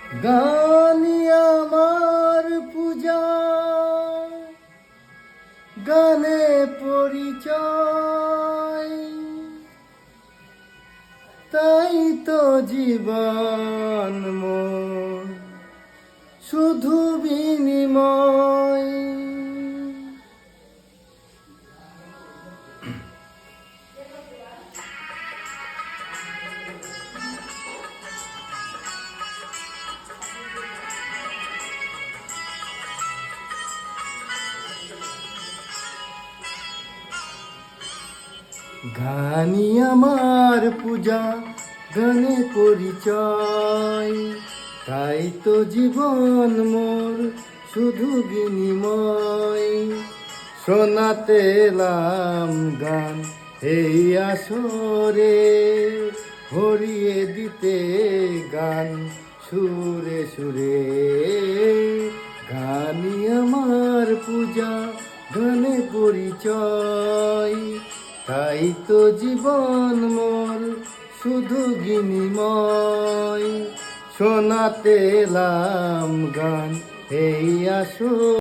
গানই আমার পূজা, গানে পরিচয়, তাই তো জীবন মোর শুধু বিনিময়। গানই আমার পূজা, গানে পরিচয়, তাই তো জীবন মোর শুধু বিনিময়। শোনাতে এলাম গান এই আসরে, ভরিয়ে দিতে গান সুরে সুরে। গানই আমার পূজা, গানে পরিচয়, তাই তো জীবন মোর শুধু বিনিময়। শোনাতে এলাম গান এই আসর।